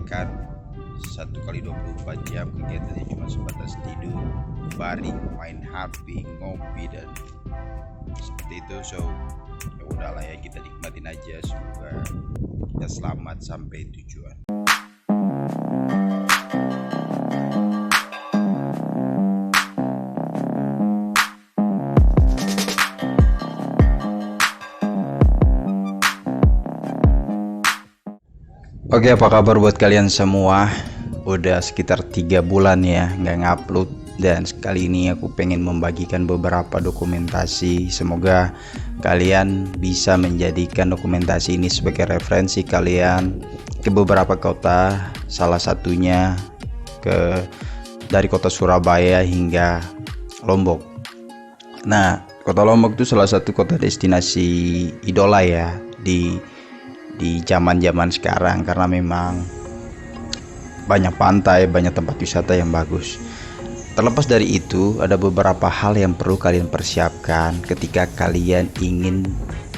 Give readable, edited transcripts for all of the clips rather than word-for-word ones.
kebanyakan 1 kali 24 jam kegiatannya cuma sebatas tidur, baring, main HP, ngopi dan seperti itu. So ya udahlah ya, kita nikmatin aja, semoga kita selamat sampai tujuan. Oke, apa kabar buat kalian semua? Udah sekitar 3 bulan ya nggak ngupload, dan sekali ini aku pengen membagikan beberapa dokumentasi. Semoga kalian bisa menjadikan dokumentasi ini sebagai referensi kalian ke beberapa kota, salah satunya dari kota Surabaya hingga Lombok. Nah, kota Lombok itu salah satu kota destinasi idola ya di zaman sekarang, karena memang banyak pantai, banyak tempat wisata yang bagus. Terlepas dari itu, ada beberapa hal yang perlu kalian persiapkan ketika kalian ingin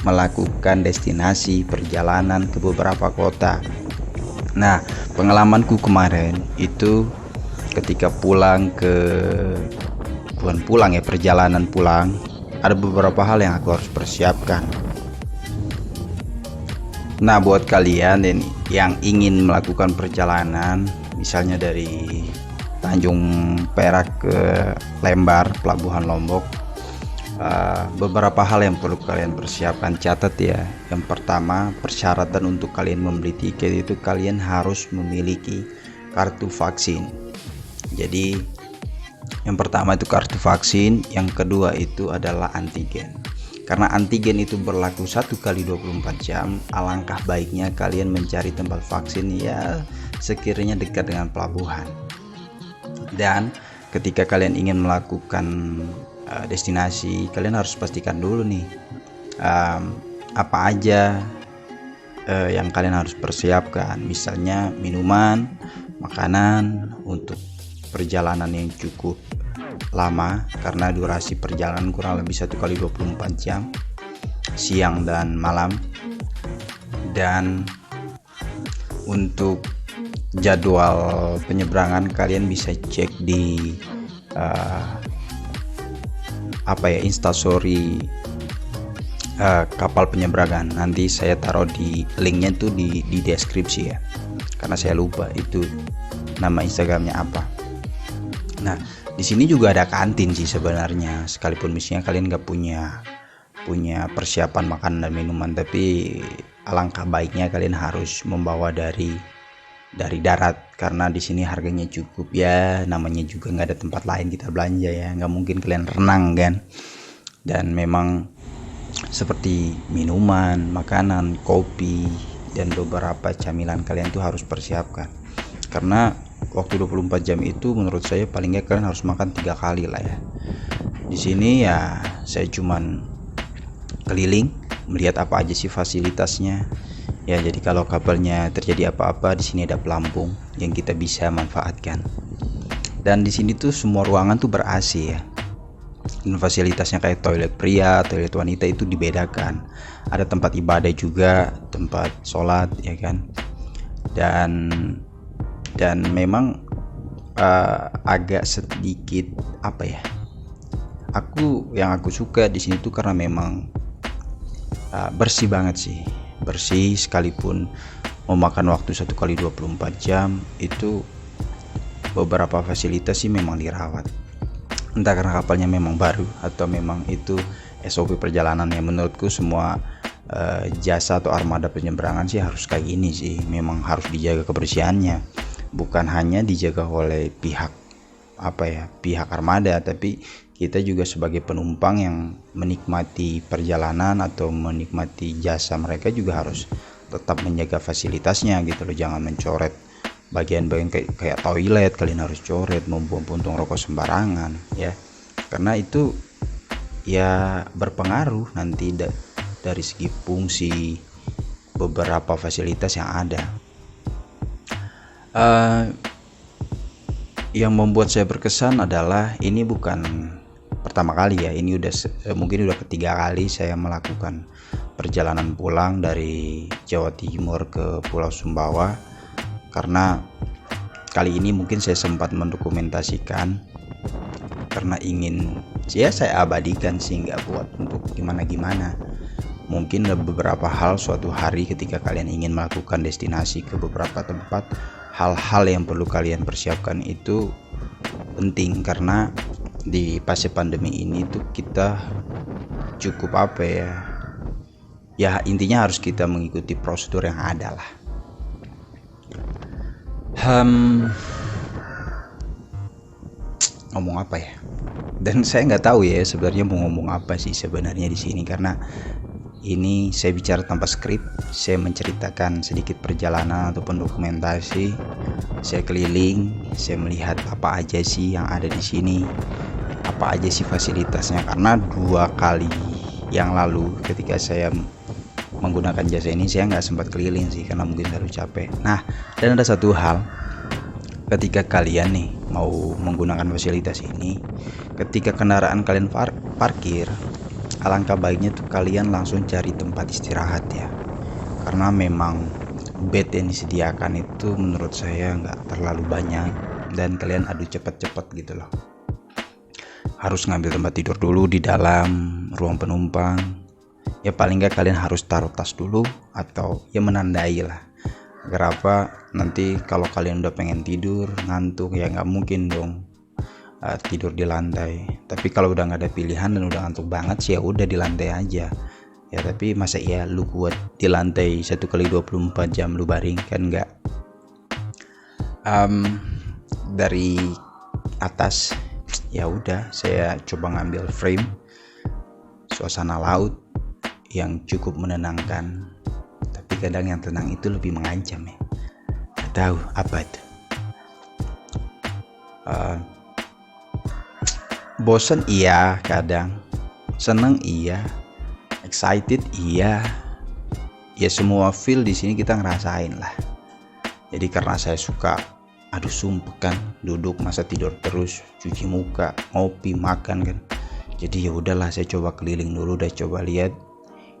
melakukan destinasi perjalanan ke beberapa kota. Nah, pengalamanku kemarin itu ketika perjalanan pulang, ada beberapa hal yang aku harus persiapkan. Nah, buat kalian yang ingin melakukan perjalanan, misalnya dari Tanjung Perak ke Lembar, Pelabuhan Lombok, beberapa hal yang perlu kalian persiapkan. Catat ya. Yang pertama, persyaratan untuk kalian membeli tiket itu kalian harus memiliki kartu vaksin. Jadi yang pertama itu kartu vaksin, yang kedua itu adalah antigen. Karena antigen itu berlaku 1 kali 24 jam, alangkah baiknya kalian mencari tempat vaksin ya sekiranya dekat dengan pelabuhan. Dan ketika kalian ingin melakukan destinasi, kalian harus pastikan dulu nih apa aja yang kalian harus persiapkan. Misalnya minuman, makanan untuk perjalanan yang cukup lama, karena durasi perjalanan kurang lebih 1 kali 24 jam, siang dan malam. Dan untuk jadwal penyeberangan kalian bisa cek di instastory kapal penyeberangan. Nanti saya taruh di linknya tuh di deskripsi ya, karena saya lupa itu nama Instagramnya apa. Nah, di sini juga ada kantin sih sebenarnya, sekalipun misalnya kalian nggak punya persiapan makanan dan minuman, tapi alangkah baiknya kalian harus membawa dari darat, karena di sini harganya cukup ya, namanya juga nggak ada tempat lain kita belanja ya, nggak mungkin kalian renang kan. Dan memang seperti minuman, makanan, kopi, dan beberapa camilan kalian tuh harus persiapkan, karena waktu 24 jam itu menurut saya paling nggak kalian harus makan 3 kali lah ya. Di sini ya saya cuman keliling melihat apa aja sih fasilitasnya ya. Jadi kalau kapalnya terjadi apa-apa, di sini ada pelampung yang kita bisa manfaatkan. Dan di sini tuh semua ruangan tuh ber-AC ya. Dan fasilitasnya kayak toilet pria, toilet wanita itu dibedakan. Ada tempat ibadah juga, tempat sholat ya kan. Dan memang agak sedikit yang aku suka di sini tuh karena memang bersih banget sih, bersih. Sekalipun memakan waktu 1 kali 24 jam, itu beberapa fasilitas sih memang dirawat, entah karena kapalnya memang baru atau memang itu SOP perjalanan. Yang menurutku semua jasa atau armada penyeberangan sih harus kayak gini sih, memang harus dijaga kebersihannya, bukan hanya dijaga oleh pihak armada, tapi kita juga sebagai penumpang yang menikmati perjalanan atau menikmati jasa mereka juga harus tetap menjaga fasilitasnya gitu loh. Jangan mencoret bagian-bagian kayak toilet, kalian harus coret, membuang puntung rokok sembarangan ya, karena itu ya berpengaruh nanti dari segi fungsi beberapa fasilitas yang ada. Yang membuat saya berkesan adalah ini bukan pertama kali ya, ini mungkin udah ketiga kali saya melakukan perjalanan pulang dari Jawa Timur ke Pulau Sumbawa. karena kali ini mungkin saya sempat mendokumentasikan karena ingin saya abadikan sih, nggak buat untuk gimana-gimana. Mungkin ada beberapa hal suatu hari ketika kalian ingin melakukan destinasi ke beberapa tempat, hal-hal yang perlu kalian persiapkan itu penting, karena di fase pandemi ini tuh kita cukup intinya harus kita mengikuti prosedur yang ada lah. Ngomong apa ya? Dan saya nggak tahu ya sebenarnya mau ngomong apa sih sebenarnya di sini, karena ini saya bicara tanpa skrip. Saya menceritakan sedikit perjalanan ataupun dokumentasi. Saya keliling, saya melihat apa aja sih yang ada di sini, apa aja sih fasilitasnya. Karena 2 kali yang lalu ketika saya menggunakan jasa ini saya nggak sempat keliling sih karena mungkin terlalu capek. Nah, dan ada satu hal, ketika kalian nih mau menggunakan fasilitas ini, ketika kendaraan kalian parkir, alangkah baiknya tuh kalian langsung cari tempat istirahat ya, karena memang bed yang disediakan itu menurut saya nggak terlalu banyak dan kalian adu cepat-cepat gitu loh. Harus ngambil tempat tidur dulu di dalam ruang penumpang. Ya paling nggak kalian harus taruh tas dulu atau ya menandai lah. Kenapa nanti kalau kalian udah pengen tidur ngantuk ya nggak mungkin dong tidur di lantai. Tapi kalau udah nggak ada pilihan dan udah ngantuk banget sih ya udah di lantai aja ya. Tapi masa ya lu kuat di lantai 1 kali 24 jam lu baring kan? Nggak. Dari atas ya udah saya coba ngambil frame suasana laut yang cukup menenangkan, tapi kadang yang tenang itu lebih mengancam ya. Gak tahu apa itu. Bosen iya, kadang seneng iya, excited iya, ya semua feel di sini kita ngerasain lah. Jadi karena saya suka sumpah kan duduk masa tidur terus, cuci muka, ngopi, makan kan. Jadi ya udahlah saya coba keliling dulu, udah coba lihat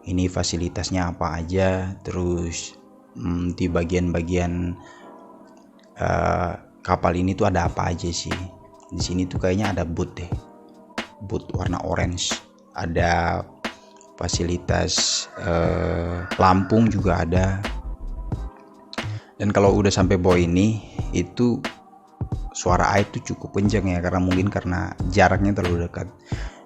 ini fasilitasnya apa aja, terus di bagian-bagian kapal ini tuh ada apa aja sih. Di sini tuh kayaknya ada booth warna orange, ada fasilitas pelampung juga ada. Dan kalau udah sampai bawah ini itu suara air tuh cukup kencang ya, karena jaraknya terlalu dekat.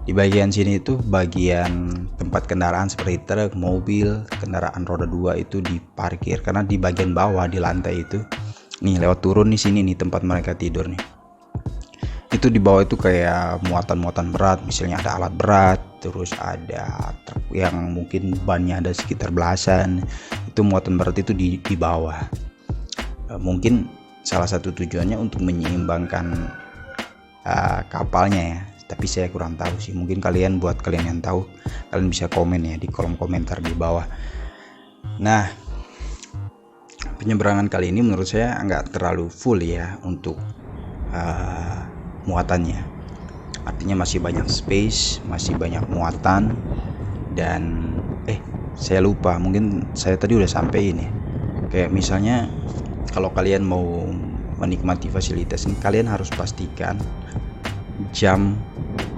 Di bagian sini itu bagian tempat kendaraan seperti truk, mobil, kendaraan roda 2 itu diparkir, karena di bagian bawah di lantai itu nih lewat turun di sini nih tempat mereka tidur nih. Itu di bawah itu kayak muatan-muatan berat, misalnya ada alat berat, terus ada truk yang mungkin bannya ada sekitar belasan. Itu muatan berat itu di bawah. Mungkin salah satu tujuannya untuk menyeimbangkan kapalnya ya. Tapi saya kurang tahu sih. Mungkin buat kalian yang tahu, kalian bisa komen ya di kolom komentar di bawah. Nah, penyeberangan kali ini menurut saya nggak terlalu full ya untuk muatannya. Artinya masih banyak space, masih banyak muatan. Dan saya lupa, mungkin saya tadi udah sampein ya. Kayak misalnya kalau kalian mau menikmati fasilitas ini, kalian harus pastikan jam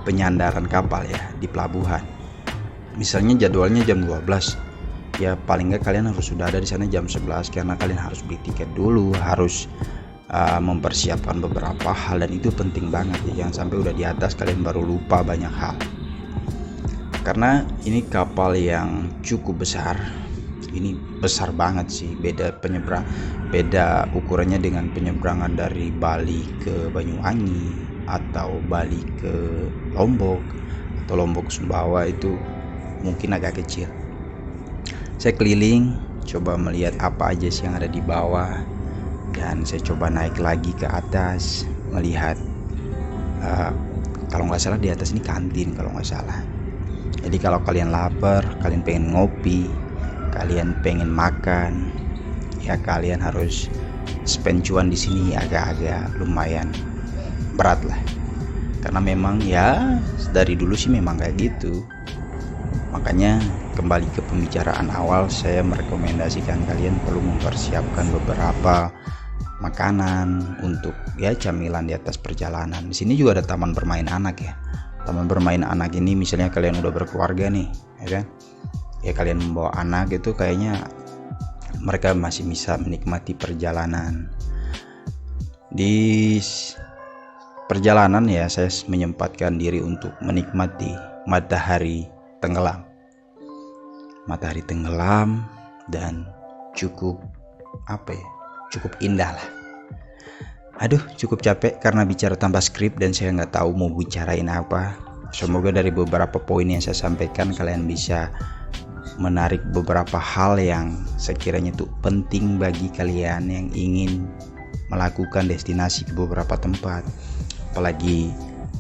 penyandaran kapal ya di pelabuhan. Misalnya jadwalnya jam 12, ya paling nggak kalian harus sudah ada di sana jam 11, karena kalian harus beli tiket dulu, harus mempersiapkan beberapa hal, dan itu penting banget ya. Jangan sampai udah di atas kalian baru lupa banyak hal, karena ini kapal yang cukup besar. Ini besar banget sih, beda ukurannya dengan penyeberangan dari Bali ke Banyuwangi atau Bali ke Lombok atau Lombok ke Sumbawa, itu mungkin agak kecil. Saya keliling coba melihat apa aja sih yang ada di bawah, dan saya coba naik lagi ke atas melihat kalau nggak salah di atas ini kantin kalau nggak salah. Jadi kalau kalian lapar, kalian pengen ngopi, kalian pengen makan, ya kalian harus spend cuan di sini agak-agak lumayan berat lah, karena memang ya dari dulu sih memang kayak gitu. Makanya kembali ke pembicaraan awal, saya merekomendasikan kalian perlu mempersiapkan beberapa makanan, untuk ya camilan di atas perjalanan. Di sini juga ada taman bermain anak ya. Taman bermain anak ini misalnya kalian udah berkeluarga nih, ya kan? Ya kalian membawa anak itu kayaknya mereka masih bisa menikmati perjalanan. Di perjalanan ya saya menyempatkan diri untuk menikmati matahari tenggelam. Matahari tenggelam dan cukup cukup indah lah. Aduh, cukup capek karena bicara tanpa skrip dan saya nggak tahu mau bicarain apa. Semoga dari beberapa poin yang saya sampaikan kalian bisa menarik beberapa hal yang sekiranya itu penting bagi kalian yang ingin melakukan destinasi ke beberapa tempat, apalagi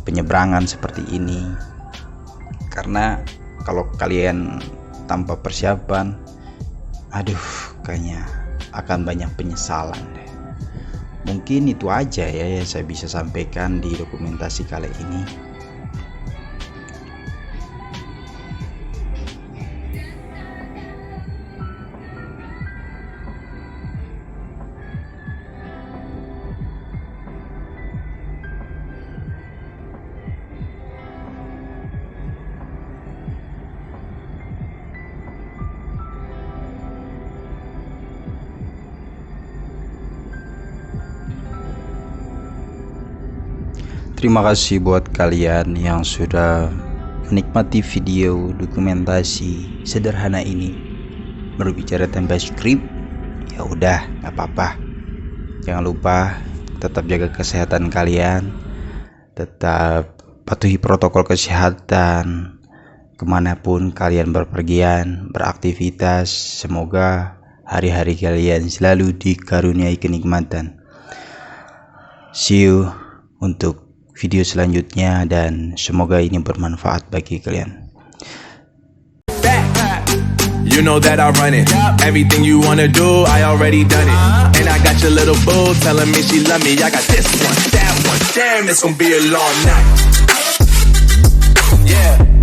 penyeberangan seperti ini. Karena kalau kalian tanpa persiapan, kayaknya akan banyak penyesalan deh. Mungkin itu aja ya yang saya bisa sampaikan di dokumentasi kali ini. Terima kasih buat kalian yang sudah menikmati video dokumentasi sederhana ini. Berbicara tanpa skrip, ya udah nggak apa-apa. Jangan lupa tetap jaga kesehatan kalian, tetap patuhi protokol kesehatan kemanapun kalian berpergian, beraktivitas. Semoga hari-hari kalian selalu dikaruniai kenikmatan. See you untuk video selanjutnya dan semoga ini bermanfaat bagi kalian. You know that I run it. Everything you wanna do, I already done it. And I got your little boo telling me she love me. I got this one, that one. Damn, it's gonna be a long night. Yeah.